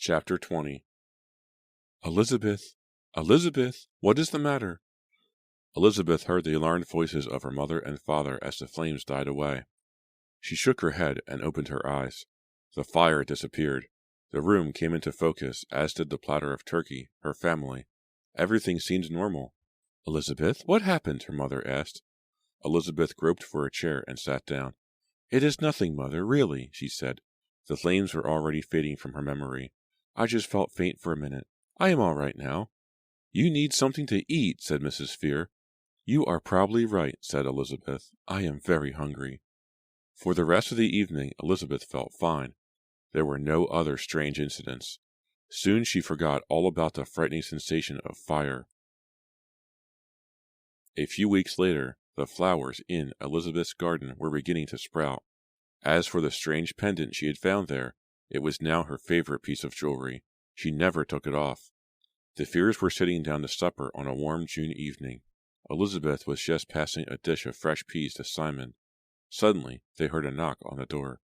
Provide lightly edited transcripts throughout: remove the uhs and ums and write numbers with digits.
Chapter 20. Elizabeth! Elizabeth! What is the matter? Elizabeth heard the alarmed voices of her mother and father as the flames died away. She shook her head and opened her eyes. The fire disappeared. The room came into focus, as did the platter of turkey, her family. Everything seemed normal. Elizabeth, what happened? Her mother asked. Elizabeth groped for a chair and sat down. It is nothing, Mother, really, she said. The flames were already fading from her memory. I just felt faint for a minute. I am all right now. You need something to eat, said Mrs. Fear. You are probably right, said Elizabeth. I am very hungry. For the rest of the evening, Elizabeth felt fine. There were no other strange incidents. Soon she forgot all about the frightening sensation of fire. A few weeks later, the flowers in Elizabeth's garden were beginning to sprout. As for the strange pendant she had found there, it was now her favorite piece of jewelry. She never took it off. The Fears were sitting down to supper on a warm June evening. Elizabeth was just passing a dish of fresh peas to Simon. Suddenly, they heard a knock on the door.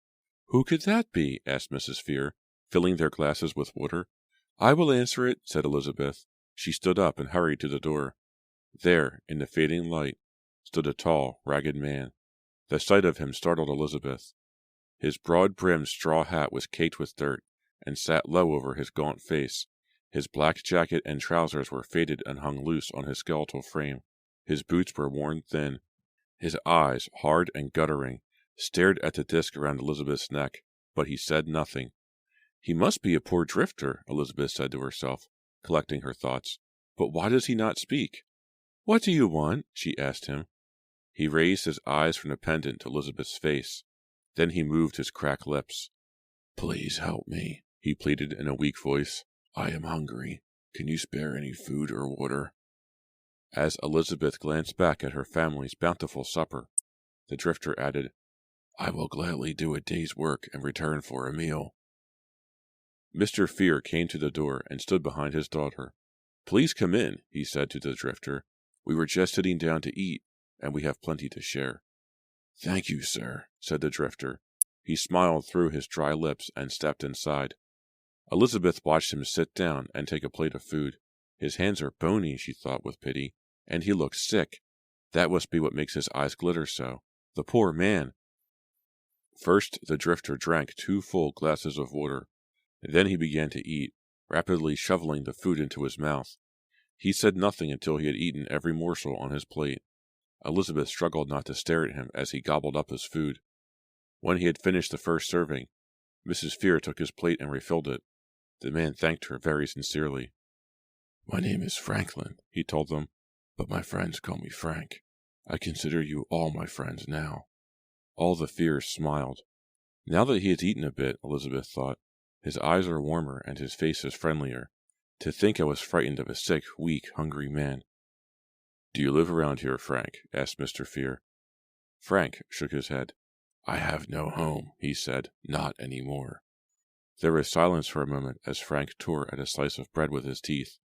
Who could that be? Asked Mrs. Fear, filling their glasses with water. I will answer it, said Elizabeth. She stood up and hurried to the door. There, in the fading light, stood a tall, ragged man. The sight of him startled Elizabeth. His broad-brimmed straw hat was caked with dirt, and sat low over his gaunt face. His black jacket and trousers were faded and hung loose on his skeletal frame. His boots were worn thin. His eyes, hard and guttering, stared at the disc around Elizabeth's neck, but he said nothing. He must be a poor drifter, Elizabeth said to herself, collecting her thoughts. But why does he not speak? What do you want? She asked him. He raised his eyes from the pendant to Elizabeth's face. Then he moved his cracked lips. Please help me, he pleaded in a weak voice. I am hungry. Can you spare any food or water? As Elizabeth glanced back at her family's bountiful supper, the drifter added, I will gladly do a day's work in return for a meal. Mr. Fear came to the door and stood behind his daughter. Please come in, he said to the drifter. We were just sitting down to eat, and we have plenty to share. Thank you, sir, said the drifter. He smiled through his dry lips and stepped inside. Elizabeth watched him sit down and take a plate of food. His hands are bony, she thought with pity, and he looks sick. That must be what makes his eyes glitter so. The poor man! First, the drifter drank 2 full glasses of water. Then he began to eat, rapidly shoveling the food into his mouth. He said nothing until he had eaten every morsel on his plate. Elizabeth struggled not to stare at him as he gobbled up his food. When he had finished the first serving, Mrs. Fear took his plate and refilled it. The man thanked her very sincerely. My name is Franklin, he told them, but my friends call me Frank. I consider you all my friends now. All the Fears smiled. Now that he has eaten a bit, Elizabeth thought, his eyes are warmer and his face is friendlier. To think I was frightened of a sick, weak, hungry man. Do you live around here, Frank? Asked Mr. Fear. Frank shook his head. I have no home, he said, not any more. There was silence for a moment as Frank tore at a slice of bread with his teeth.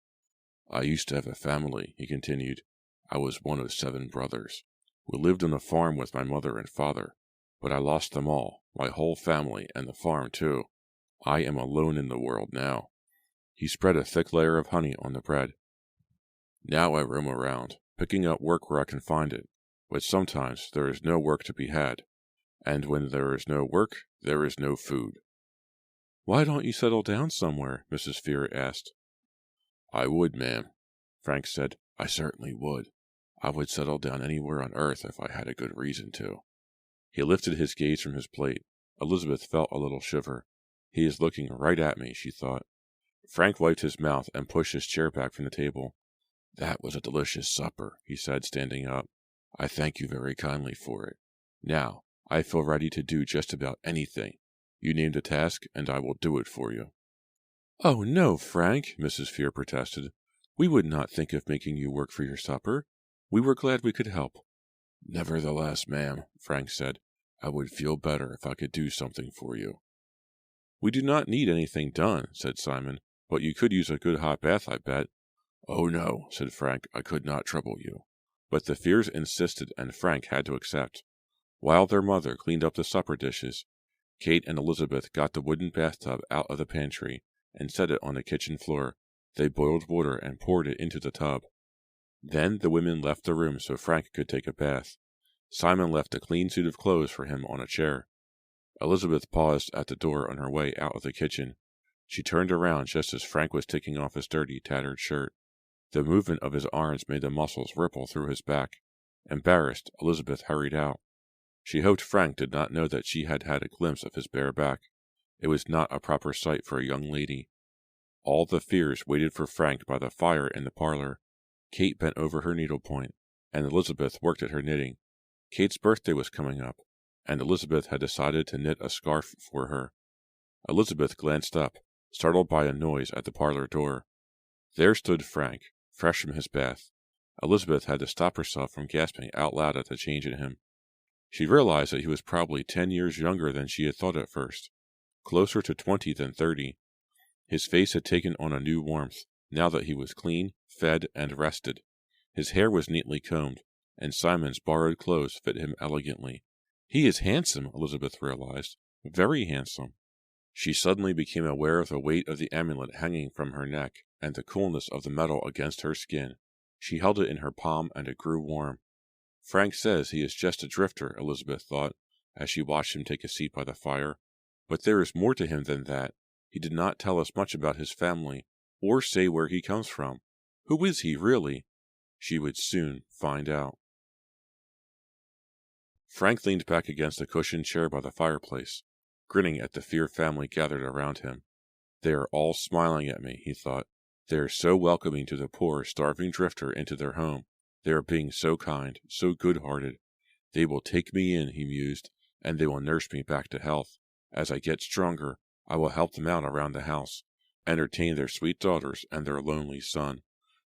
I used to have a family, he continued. I was one of 7 brothers. We lived on a farm with my mother and father, but I lost them all, my whole family, and the farm too. I am alone in the world now. He spread a thick layer of honey on the bread. Now I roam around, picking up work where I can find it, but sometimes there is no work to be had, and when there is no work, there is no food. Why don't you settle down somewhere? Mrs. Fear asked. I would, ma'am, Frank said. I certainly would. I would settle down anywhere on earth if I had a good reason to. He lifted his gaze from his plate. Elizabeth felt a little shiver. He is looking right at me, she thought. Frank wiped his mouth and pushed his chair back from the table. That was a delicious supper, he said, standing up. I thank you very kindly for it. Now, I feel ready to do just about anything. You named a task, and I will do it for you. Oh, no, Frank, Mrs. Fear protested. We would not think of making you work for your supper. We were glad we could help. Nevertheless, ma'am, Frank said, I would feel better if I could do something for you. We do not need anything done, said Simon, but you could use a good hot bath, I bet. Oh, no, said Frank, I could not trouble you. But the Fears insisted, and Frank had to accept. While their mother cleaned up the supper dishes, Kate and Elizabeth got the wooden bathtub out of the pantry and set it on the kitchen floor. They boiled water and poured it into the tub. Then the women left the room so Frank could take a bath. Simon left a clean suit of clothes for him on a chair. Elizabeth paused at the door on her way out of the kitchen. She turned around just as Frank was taking off his dirty, tattered shirt. The movement of his arms made the muscles ripple through his back. Embarrassed, Elizabeth hurried out. She hoped Frank did not know that she had had a glimpse of his bare back. It was not a proper sight for a young lady. All the Fears waited for Frank by the fire in the parlor. Kate bent over her needlepoint, and Elizabeth worked at her knitting. Kate's birthday was coming up, and Elizabeth had decided to knit a scarf for her. Elizabeth glanced up, startled by a noise at the parlor door. There stood Frank, fresh from his bath. Elizabeth had to stop herself from gasping out loud at the change in him. She realized that he was probably 10 years younger than she had thought at first, closer to 20 than 30. His face had taken on a new warmth, now that he was clean, fed, and rested. His hair was neatly combed, and Simon's borrowed clothes fit him elegantly. He is handsome, Elizabeth realized. Very handsome. She suddenly became aware of the weight of the amulet hanging from her neck, and the coolness of the metal against her skin. She held it in her palm, and it grew warm. Frank says he is just a drifter, Elizabeth thought, as she watched him take a seat by the fire. But there is more to him than that. He did not tell us much about his family, or say where he comes from. Who is he, really? She would soon find out. Frank leaned back against a cushioned chair by the fireplace, grinning at the Fear family gathered around him. They are all smiling at me, he thought. They are so welcoming to the poor, starving drifter into their home. They are being so kind, so good-hearted. They will take me in, he mused, and they will nurse me back to health. As I get stronger, I will help them out around the house, entertain their sweet daughters and their lonely son.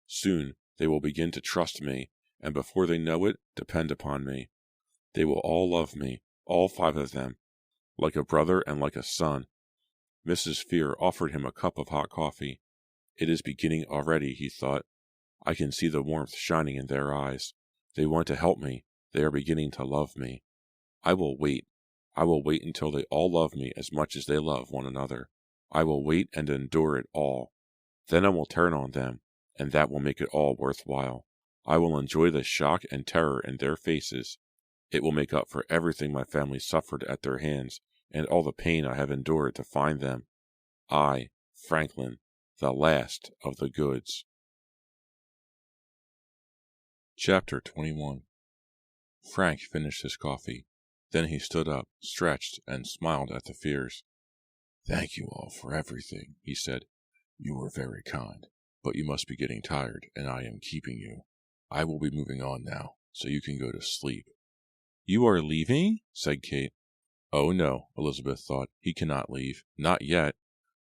Soon they will begin to trust me, and before they know it, depend upon me. They will all love me, all 5 of them, like a brother and like a son. Mrs. Fear offered him a cup of hot coffee. It is beginning already, he thought. I can see the warmth shining in their eyes. They want to help me. They are beginning to love me. I will wait. I will wait until they all love me as much as they love one another. I will wait and endure it all. Then I will turn on them, and that will make it all worthwhile. I will enjoy the shock and terror in their faces. It will make up for everything my family suffered at their hands, and all the pain I have endured to find them. I, Franklin, the last of the goods. Chapter 21. Frank finished his coffee. Then he stood up, stretched, and smiled at the Fears. Thank you all for everything, he said. You were very kind, but you must be getting tired, and I am keeping you. I will be moving on now, so you can go to sleep. You are leaving? Said Kate. Oh no, Elizabeth thought. He cannot leave. Not yet.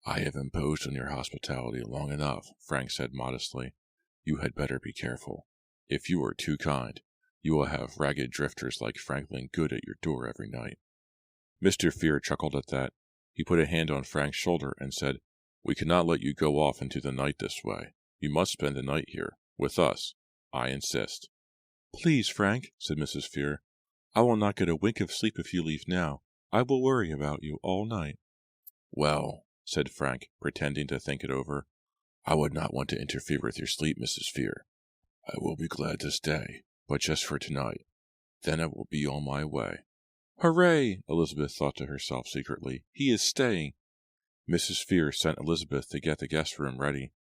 I have imposed on your hospitality long enough, Frank said modestly. You had better be careful. If you are too kind, you will have ragged drifters like Franklin Good at your door every night. Mr. Fear chuckled at that. He put a hand on Frank's shoulder and said, We cannot let you go off into the night this way. You must spend the night here, with us. I insist. Please, Frank, said Mrs. Fear. I will not get a wink of sleep if you leave now. I will worry about you all night. Well, said Frank, pretending to think it over, I would not want to interfere with your sleep, Mrs. Fear. I will be glad to stay, but just for tonight. Then I will be on my way. Hooray! Elizabeth thought to herself secretly. He is staying. Mrs. Fear sent Elizabeth to get the guest room ready.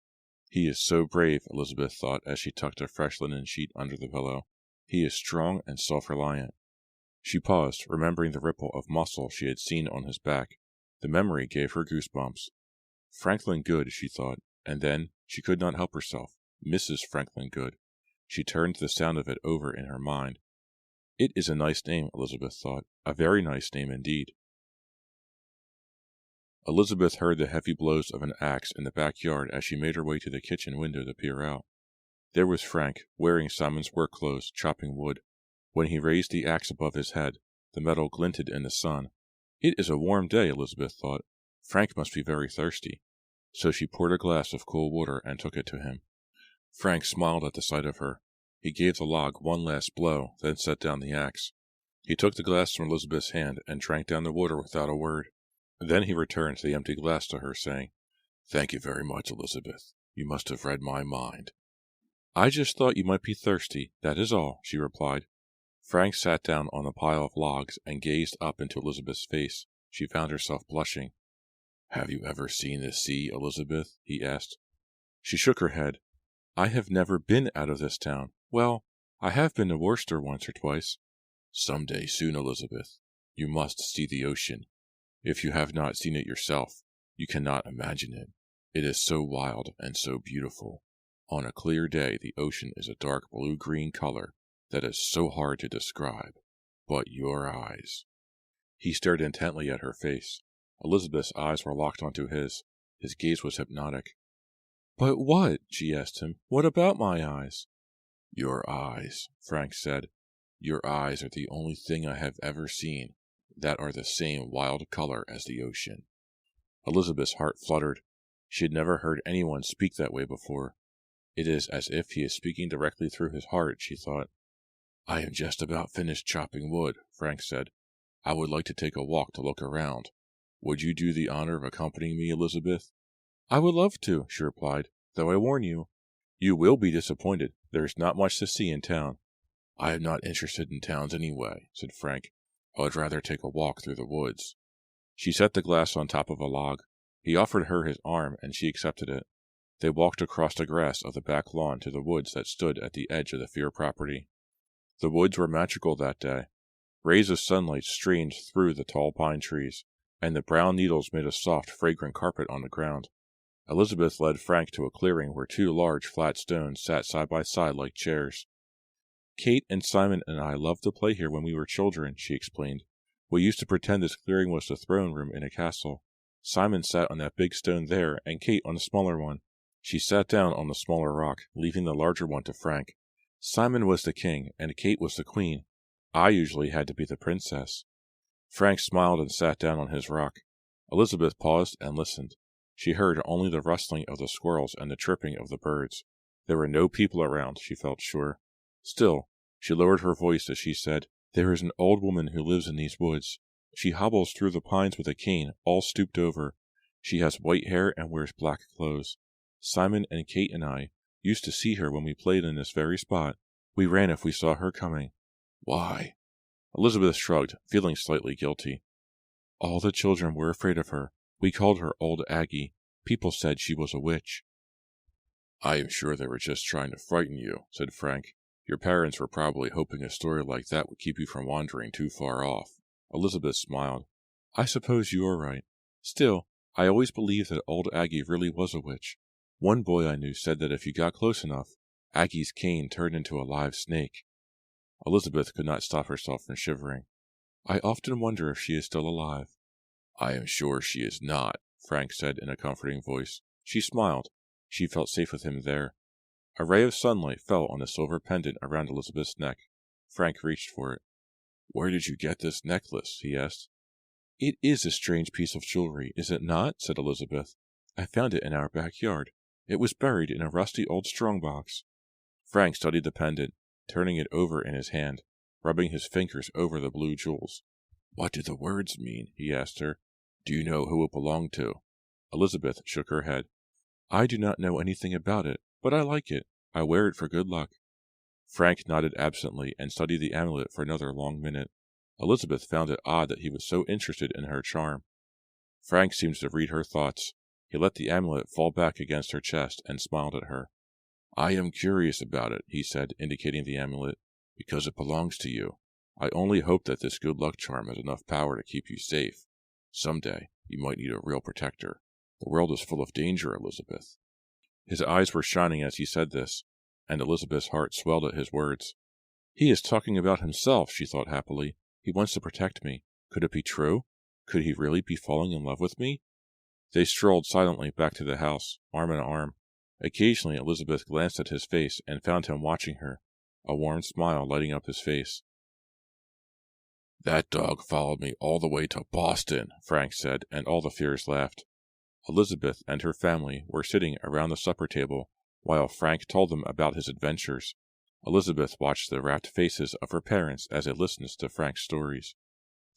He is so brave, Elizabeth thought as she tucked a fresh linen sheet under the pillow. He is strong and self-reliant. She paused, remembering the ripple of muscle she had seen on his back. The memory gave her goosebumps. Franklin Good, she thought, and then she could not help herself. Mrs. Franklin Good. She turned the sound of it over in her mind. It is a nice name, Elizabeth thought. A very nice name indeed. Elizabeth heard the heavy blows of an axe in the backyard as she made her way to the kitchen window to peer out. There was Frank, wearing Simon's work clothes, chopping wood. When he raised the axe above his head, the metal glinted in the sun. It is a warm day, Elizabeth thought. Frank must be very thirsty. So she poured a glass of cool water and took it to him. Frank smiled at the sight of her. He gave the log one last blow, then set down the axe. He took the glass from Elizabeth's hand and drank down the water without a word. Then he returned the empty glass to her, saying, Thank you very much, Elizabeth. You must have read my mind. I just thought you might be thirsty, that is all, she replied. Frank sat down on a pile of logs and gazed up into Elizabeth's face. She found herself blushing. Have you ever seen the sea, Elizabeth? He asked. She shook her head. I have never been out of this town. Well, I have been to Worcester once or twice. Some day soon, Elizabeth. You must see the ocean. If you have not seen it yourself, you cannot imagine it. It is so wild and so beautiful. On a clear day, the ocean is a dark blue-green color that is so hard to describe. But your eyes... He stared intently at her face. Elizabeth's eyes were locked onto his. His gaze was hypnotic. But what? She asked him. What about my eyes? Your eyes, Frank said. Your eyes are the only thing I have ever seen that are the same wild color as the ocean. Elizabeth's heart fluttered. She had never heard anyone speak that way before. It is as if he is speaking directly through his heart, she thought. I am just about finished chopping wood, Frank said. I would like to take a walk to look around. Would you do the honor of accompanying me, Elizabeth? I would love to, she replied, though I warn you. You will be disappointed. There is not much to see in town. I am not interested in towns anyway, said Frank. I would rather take a walk through the woods. She set the glass on top of a log. He offered her his arm, and she accepted it. They walked across the grass of the back lawn to the woods that stood at the edge of the Fear property. The woods were magical that day. Rays of sunlight streamed through the tall pine trees, and the brown needles made a soft, fragrant carpet on the ground. Elizabeth led Frank to a clearing where two large, flat stones sat side by side like chairs. Kate and Simon and I loved to play here when we were children, she explained. We used to pretend this clearing was the throne room in a castle. Simon sat on that big stone there, and Kate on the smaller one. She sat down on the smaller rock, leaving the larger one to Frank. Simon was the king, and Kate was the queen. I usually had to be the princess. Frank smiled and sat down on his rock. Elizabeth paused and listened. She heard only the rustling of the squirrels and the chirping of the birds. There were no people around, she felt sure. Still, she lowered her voice as she said, There is an old woman who lives in these woods. She hobbles through the pines with a cane, all stooped over. She has white hair and wears black clothes. Simon and Kate and I used to see her when we played in this very spot. We ran if we saw her coming. Why? Elizabeth shrugged, feeling slightly guilty. All the children were afraid of her. We called her Old Aggie. People said she was a witch. I am sure they were just trying to frighten you, said Frank. Your parents were probably hoping a story like that would keep you from wandering too far off. Elizabeth smiled. I suppose you are right. Still, I always believed that Old Aggie really was a witch. One boy I knew said that if you got close enough, Aggie's cane turned into a live snake. Elizabeth could not stop herself from shivering. I often wonder if she is still alive. I am sure she is not, Frank said in a comforting voice. She smiled. She felt safe with him there. A ray of sunlight fell on the silver pendant around Elizabeth's neck. Frank reached for it. Where did you get this necklace? He asked. It is a strange piece of jewelry, is it not? Said Elizabeth. I found it in our backyard. It was buried in a rusty old strong-box. Frank studied the pendant, turning it over in his hand, rubbing his fingers over the blue jewels. What do the words mean? He asked her. Do you know who it belonged to? Elizabeth shook her head. I do not know anything about it, but I like it. I wear it for good luck. Frank nodded absently and studied the amulet for another long minute. Elizabeth found it odd that he was so interested in her charm. Frank seemed to read her thoughts. He let the amulet fall back against her chest and smiled at her. I am curious about it, he said, indicating the amulet, because it belongs to you. I only hope that this good luck charm has enough power to keep you safe. Someday, you might need a real protector. The world is full of danger, Elizabeth. His eyes were shining as he said this, and Elizabeth's heart swelled at his words. He is talking about himself, she thought happily. He wants to protect me. Could it be true? Could he really be falling in love with me? They strolled silently back to the house, arm in arm. Occasionally Elizabeth glanced at his face and found him watching her, a warm smile lighting up his face. That dog followed me all the way to Boston, Frank said, and all the Fears laughed. Elizabeth and her family were sitting around the supper table while Frank told them about his adventures. Elizabeth watched the rapt faces of her parents as they listened to Frank's stories.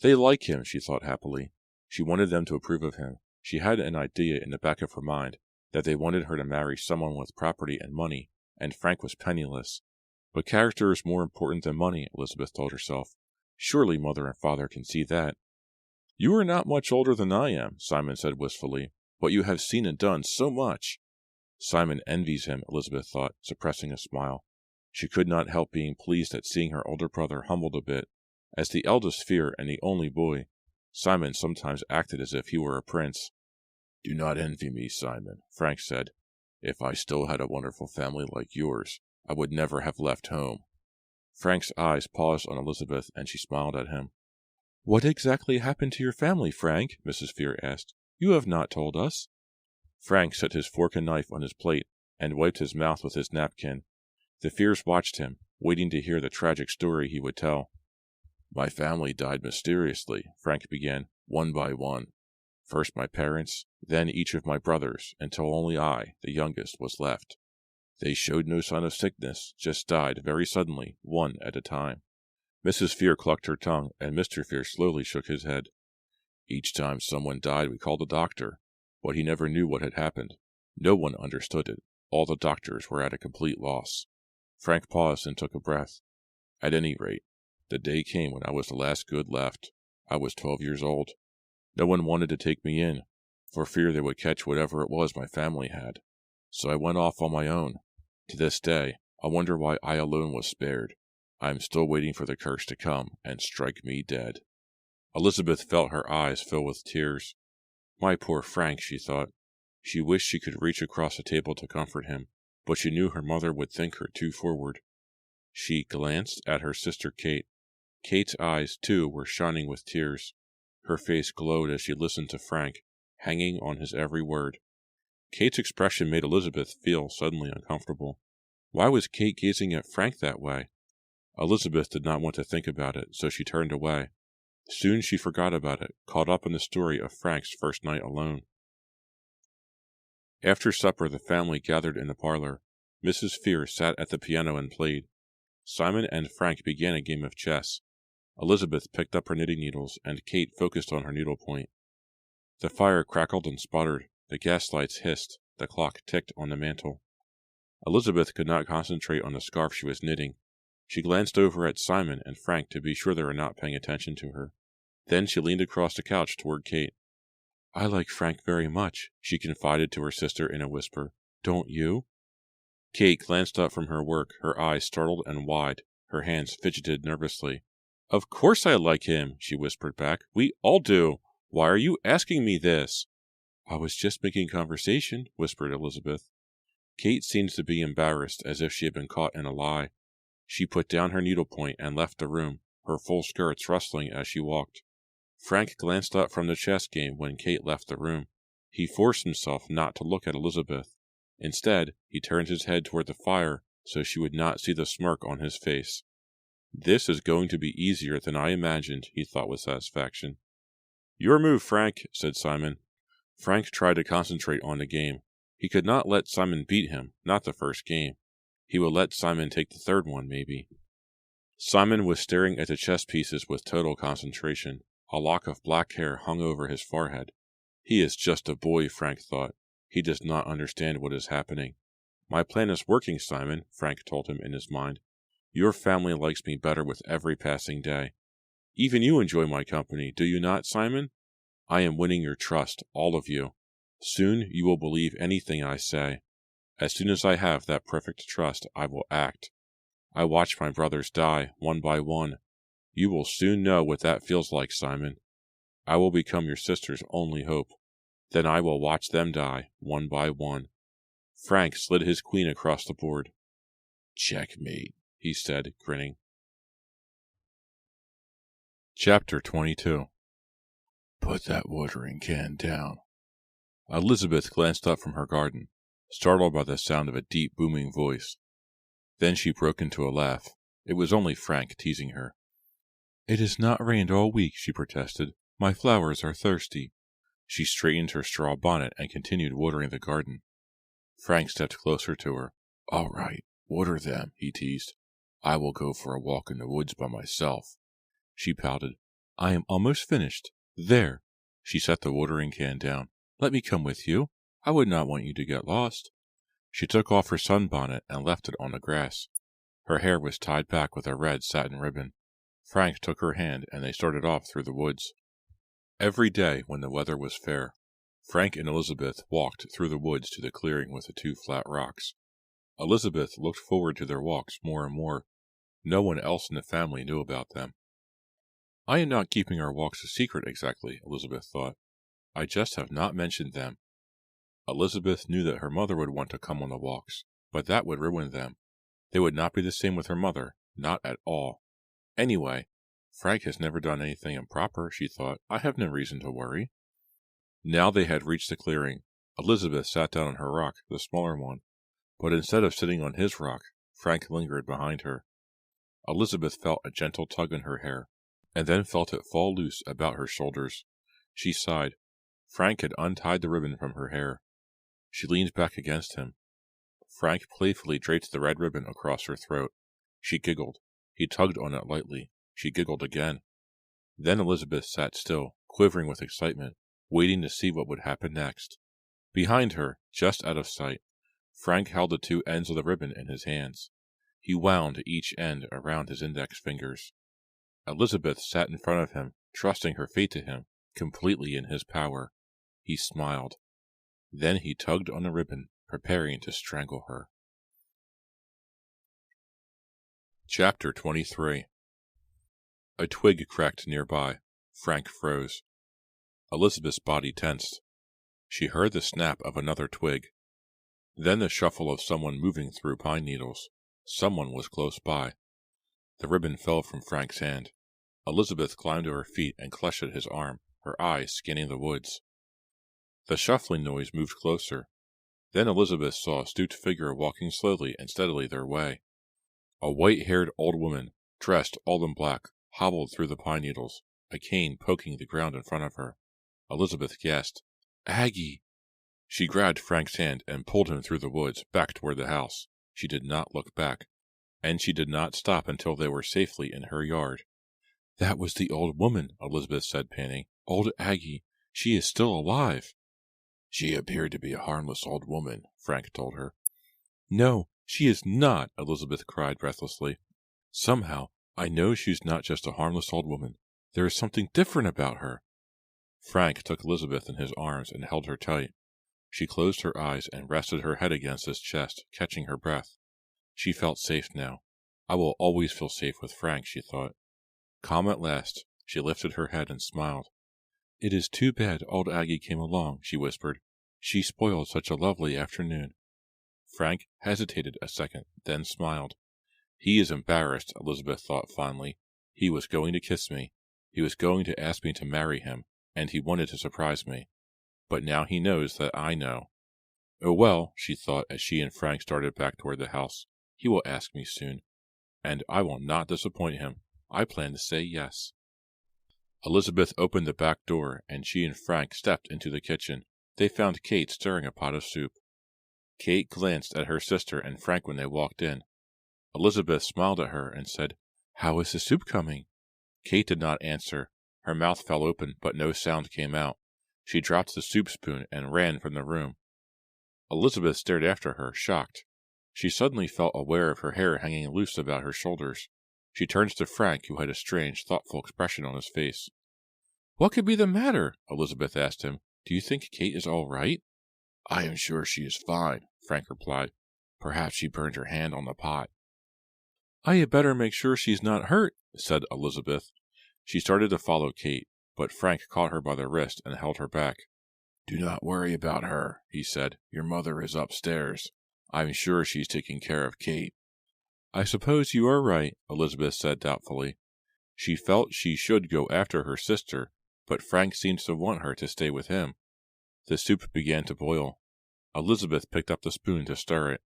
They like him, she thought happily. She wanted them to approve of him. She had an idea in the back of her mind that they wanted her to marry someone with property and money, and Frank was penniless. But character is more important than money, Elizabeth told herself. Surely mother and father can see that. You are not much older than I am, Simon said wistfully, but you have seen and done so much. Simon envies him, Elizabeth thought, suppressing a smile. She could not help being pleased at seeing her older brother humbled a bit. As the eldest Fear and the only boy, Simon sometimes acted as if he were a prince. Do not envy me, Simon, Frank said. If I still had a wonderful family like yours, I would never have left home. Frank's eyes paused on Elizabeth, and she smiled at him. What exactly happened to your family, Frank? Mrs. Fear asked. You have not told us. Frank set his fork and knife on his plate and wiped his mouth with his napkin. The Fears watched him, waiting to hear the tragic story he would tell. My family died mysteriously, Frank began, one by one. First my parents, then each of my brothers, until only I, the youngest, was left. They showed no sign of sickness, just died very suddenly, one at a time. Mrs. Fear clucked her tongue, and Mr. Fear slowly shook his head. Each time someone died we called a doctor, but he never knew what had happened. No one understood it. All the doctors were at a complete loss. Frank paused and took a breath. At any rate, the day came when I was the last good left. I was 12 years old. No one wanted to take me in, for fear they would catch whatever it was my family had. So I went off on my own. To this day, I wonder why I alone was spared. I am still waiting for the curse to come and strike me dead. Elizabeth felt her eyes fill with tears. My poor Frank, she thought. She wished she could reach across the table to comfort him, but she knew her mother would think her too forward. She glanced at her sister Kate. Kate's eyes, too, were shining with tears. Her face glowed as she listened to Frank, hanging on his every word. Kate's expression made Elizabeth feel suddenly uncomfortable. Why was Kate gazing at Frank that way? Elizabeth did not want to think about it, so she turned away. Soon she forgot about it, caught up in the story of Frank's first night alone. After supper, the family gathered in the parlor. Mrs. Fear sat at the piano and played. Simon and Frank began a game of chess. Elizabeth picked up her knitting needles, and Kate focused on her needlepoint. The fire crackled and sputtered, the gas lights hissed, the clock ticked on the mantel. Elizabeth could not concentrate on the scarf she was knitting. She glanced over at Simon and Frank to be sure they were not paying attention to her. Then she leaned across the couch toward Kate. I like Frank very much, she confided to her sister in a whisper. Don't you? Kate glanced up from her work, her eyes startled and wide, her hands fidgeted nervously. Of course I like him, she whispered back. We all do. Why are you asking me this? I was just making conversation, whispered Elizabeth. Kate seemed to be embarrassed, as if she had been caught in a lie. She put down her needlepoint and left the room, her full skirts rustling as she walked. Frank glanced up from the chess game when Kate left the room. He forced himself not to look at Elizabeth. Instead, he turned his head toward the fire so she would not see the smirk on his face. This is going to be easier than I imagined, he thought with satisfaction. Your move, Frank, said Simon. Frank tried to concentrate on the game. He could not let Simon beat him, not the first game. He would let Simon take the third one, maybe. Simon was staring at the chess pieces with total concentration. A lock of black hair hung over his forehead. He is just a boy, Frank thought. He does not understand what is happening. My plan is working, Simon, Frank told him in his mind. Your family likes me better with every passing day. Even you enjoy my company, do you not, Simon? I am winning your trust, all of you. Soon you will believe anything I say. As soon as I have that perfect trust, I will act. I watch my brothers die, one by one. You will soon know what that feels like, Simon. I will become your sister's only hope. Then I will watch them die, one by one. Frank slid his queen across the board. Checkmate, he said, grinning. Chapter 22. Put that watering can down. Elizabeth glanced up from her garden, startled by the sound of a deep, booming voice. Then she broke into a laugh. It was only Frank teasing her. It has not rained all week, she protested. My flowers are thirsty. She straightened her straw bonnet and continued watering the garden. Frank stepped closer to her. All right, water them, he teased. I will go for a walk in the woods by myself. She pouted. I am almost finished. There. She set the watering can down. Let me come with you. I would not want you to get lost." She took off her sunbonnet and left it on the grass. Her hair was tied back with a red satin ribbon. Frank took her hand, and they started off through the woods. Every day, when the weather was fair, Frank and Elizabeth walked through the woods to the clearing with the 2 flat rocks. Elizabeth looked forward to their walks more and more. No one else in the family knew about them. "I am not keeping our walks a secret exactly," Elizabeth thought. "I just have not mentioned them." Elizabeth knew that her mother would want to come on the walks, but that would ruin them. They would not be the same with her mother, not at all. Anyway, Frank has never done anything improper, she thought. I have no reason to worry. Now they had reached the clearing. Elizabeth sat down on her rock, the smaller one, but instead of sitting on his rock, Frank lingered behind her. Elizabeth felt a gentle tug in her hair, and then felt it fall loose about her shoulders. She sighed. Frank had untied the ribbon from her hair. She leaned back against him. Frank playfully draped the red ribbon across her throat. She giggled. He tugged on it lightly. She giggled again. Then Elizabeth sat still, quivering with excitement, waiting to see what would happen next. Behind her, just out of sight, Frank held the 2 ends of the ribbon in his hands. He wound each end around his index fingers. Elizabeth sat in front of him, trusting her fate to him, completely in his power. He smiled. Then he tugged on the ribbon, preparing to strangle her. Chapter 23. A twig cracked nearby. Frank froze. Elizabeth's body tensed. She heard the snap of another twig. Then the shuffle of someone moving through pine needles. Someone was close by. The ribbon fell from Frank's hand. Elizabeth climbed to her feet and clutched at his arm, her eyes scanning the woods. The shuffling noise moved closer. Then Elizabeth saw a stooped figure walking slowly and steadily their way. A white-haired old woman, dressed all in black, hobbled through the pine needles, a cane poking the ground in front of her. Elizabeth gasped. "Aggie!" She grabbed Frank's hand and pulled him through the woods, back toward the house. She did not look back, and she did not stop until they were safely in her yard. "That was the old woman," Elizabeth said, panting. "Old Aggie. She is still alive." "She appeared to be a harmless old woman," Frank told her. "No, she is not," Elizabeth cried breathlessly. "Somehow, I know she's not just a harmless old woman. There is something different about her." Frank took Elizabeth in his arms and held her tight. She closed her eyes and rested her head against his chest, catching her breath. She felt safe now. I will always feel safe with Frank, she thought. Calm at last, she lifted her head and smiled. "It is too bad old Aggie came along," she whispered. "She spoiled such a lovely afternoon." Frank hesitated a second, then smiled. He is embarrassed, Elizabeth thought fondly. He was going to kiss me. He was going to ask me to marry him, and he wanted to surprise me. But now he knows that I know. Oh well, she thought as she and Frank started back toward the house. He will ask me soon, and I will not disappoint him. I plan to say yes. Elizabeth opened the back door, and she and Frank stepped into the kitchen. They found Kate stirring a pot of soup. Kate glanced at her sister and Frank when they walked in. Elizabeth smiled at her and said, "How is the soup coming?" Kate did not answer. Her mouth fell open, but no sound came out. She dropped the soup spoon and ran from the room. Elizabeth stared after her, shocked. She suddenly felt aware of her hair hanging loose about her shoulders. She turned to Frank, who had a strange, thoughtful expression on his face. "What could be the matter?" Elizabeth asked him. "Do you think Kate is all right?" "I am sure she is fine," Frank replied. "Perhaps she burned her hand on the pot." "I had better make sure she's not hurt," said Elizabeth. She started to follow Kate, but Frank caught her by the wrist and held her back. "Do not worry about her," he said. "Your mother is upstairs. I'm sure she's taking care of Kate." "I suppose you are right," Elizabeth said doubtfully. She felt she should go after her sister, but Frank seemed to want her to stay with him. The soup began to boil. Elizabeth picked up the spoon to stir it.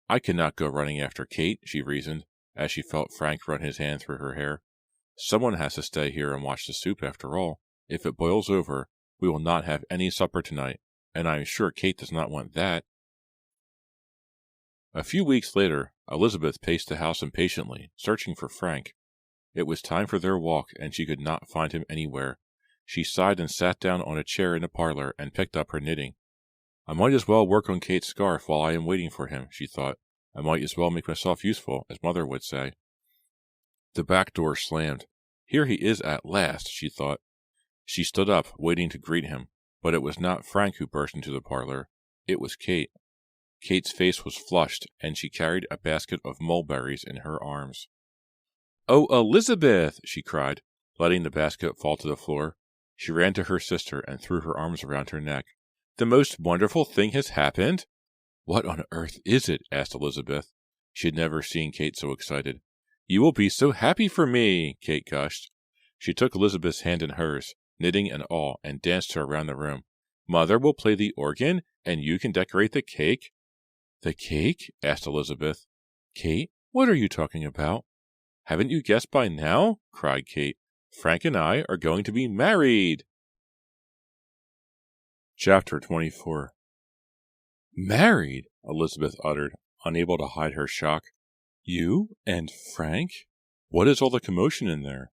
"I cannot go running after Kate," she reasoned, as she felt Frank run his hand through her hair. "Someone has to stay here and watch the soup after all. If it boils over, we will not have any supper tonight, and I am sure Kate does not want that." A few weeks later, Elizabeth paced the house impatiently, searching for Frank. It was time for their walk, and she could not find him anywhere. She sighed and sat down on a chair in the parlor and picked up her knitting. I might as well work on Kate's scarf while I am waiting for him, she thought. I might as well make myself useful, as Mother would say. The back door slammed. Here he is at last, she thought. She stood up, waiting to greet him, but it was not Frank who burst into the parlor. It was Kate. Kate's face was flushed, and she carried a basket of mulberries in her arms. "Oh, Elizabeth!" she cried, letting the basket fall to the floor. She ran to her sister and threw her arms around her neck. "The most wonderful thing has happened?" "What on earth is it?" asked Elizabeth. She had never seen Kate so excited. "You will be so happy for me," Kate gushed. She took Elizabeth's hand in hers, knitting and all, and danced her around the room. "Mother will play the organ, and you can decorate the cake." "The cake?" asked Elizabeth. "Kate, what are you talking about?" "Haven't you guessed by now?" cried Kate. "Frank and I are going to be married." Chapter 24. "Married?" Elizabeth uttered, unable to hide her shock. "You and Frank? What is all the commotion in there?"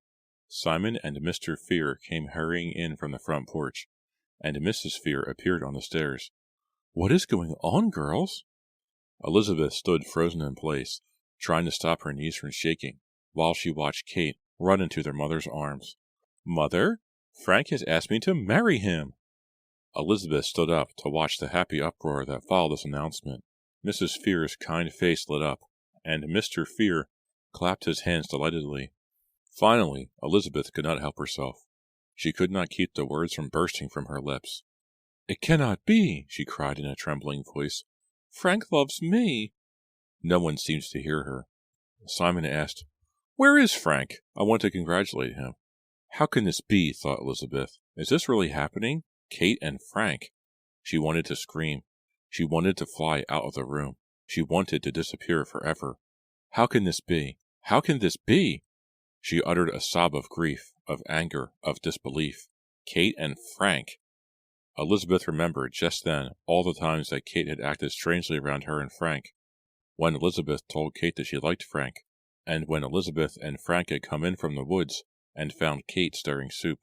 Simon and Mr. Fear came hurrying in from the front porch, and Mrs. Fear appeared on the stairs. "What is going on, girls?" Elizabeth stood frozen in place, trying to stop her knees from shaking, while she watched Kate run into their mother's arms. "Mother, Frank has asked me to marry him." Elizabeth stood up to watch the happy uproar that followed this announcement. Mrs. Fear's kind face lit up, and Mr. Fear clapped his hands delightedly. Finally, Elizabeth could not help herself. She could not keep the words from bursting from her lips. "It cannot be," she cried in a trembling voice. "Frank loves me." No one seemed to hear her. Simon asked, "Where is Frank? I want to congratulate him." "How can this be?" thought Elizabeth. "Is this really happening? Kate and Frank." She wanted to scream. She wanted to fly out of the room. She wanted to disappear forever. "How can this be? How can this be?" She uttered a sob of grief, of anger, of disbelief. Kate and Frank! Elizabeth remembered just then all the times that Kate had acted strangely around her and Frank. When Elizabeth told Kate that she liked Frank, and when Elizabeth and Frank had come in from the woods and found Kate stirring soup.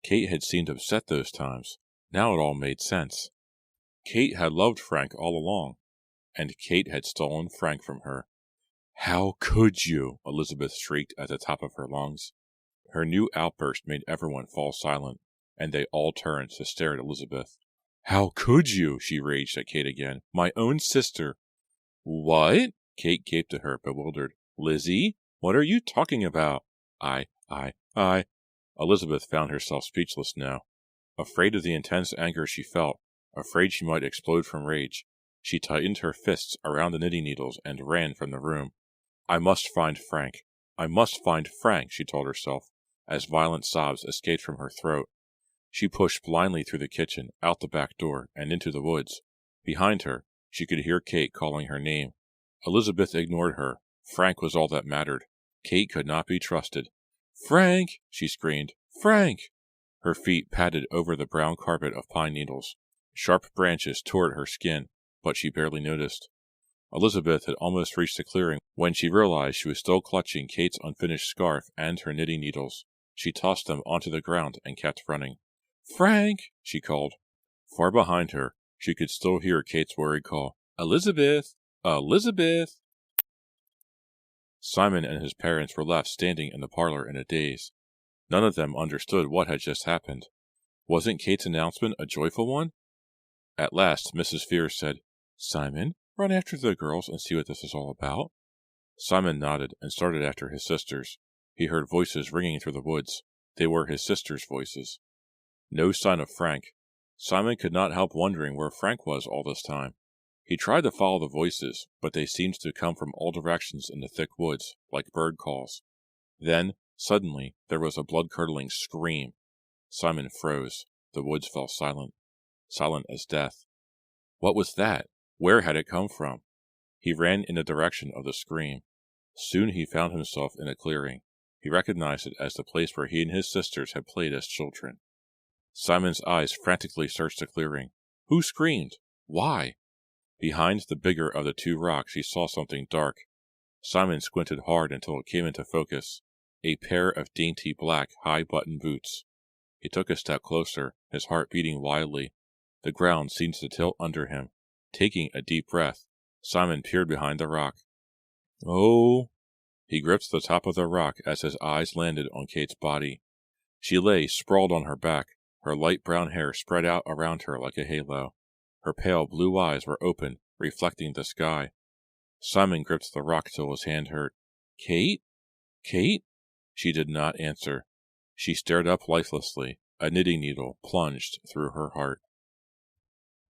Kate had seemed upset those times. Now it all made sense. Kate had loved Frank all along, and Kate had stolen Frank from her. "How could you?" Elizabeth shrieked at the top of her lungs. Her new outburst made everyone fall silent, and they all turned to stare at Elizabeth. "How could you?" she raged at Kate again. "My own sister." "What?" Kate gaped at her, bewildered. "Lizzie, what are you talking about?" I. Elizabeth found herself speechless now. Afraid of the intense anger she felt, afraid she might explode from rage, she tightened her fists around the knitting needles and ran from the room. "I must find Frank. I must find Frank," she told herself, as violent sobs escaped from her throat. She pushed blindly through the kitchen, out the back door, and into the woods. Behind her, she could hear Kate calling her name. Elizabeth ignored her. Frank was all that mattered. Kate could not be trusted. "Frank!" she screamed. "Frank!" Her feet padded over the brown carpet of pine needles. Sharp branches tore at her skin, but she barely noticed. Elizabeth had almost reached the clearing when she realized she was still clutching Kate's unfinished scarf and her knitting needles. She tossed them onto the ground and kept running. "Frank!" she called. Far behind her, she could still hear Kate's worried call. "Elizabeth! Elizabeth!" Simon and his parents were left standing in the parlor in a daze. None of them understood what had just happened. Wasn't Kate's announcement a joyful one? At last, Mrs. Fear said, "Simon, run after the girls and see what this is all about." Simon nodded and started after his sisters. He heard voices ringing through the woods. They were his sisters' voices. No sign of Frank. Simon could not help wondering where Frank was all this time. He tried to follow the voices, but they seemed to come from all directions in the thick woods, like bird calls. Then, suddenly, there was a blood-curdling scream. Simon froze. The woods fell silent. Silent as death. What was that? Where had it come from? He ran in the direction of the scream. Soon he found himself in a clearing. He recognized it as the place where he and his sisters had played as children. Simon's eyes frantically searched the clearing. Who screamed? Why? Behind the bigger of the two rocks he saw something dark. Simon squinted hard until it came into focus. A pair of dainty black high-button boots. He took a step closer, his heart beating wildly. The ground seemed to tilt under him. Taking a deep breath, Simon peered behind the rock. Oh! He gripped the top of the rock as his eyes landed on Kate's body. She lay sprawled on her back, her light brown hair spread out around her like a halo. Her pale blue eyes were open, reflecting the sky. Simon gripped the rock till his hand hurt. Kate? Kate? She did not answer. She stared up lifelessly, a knitting needle plunged through her heart.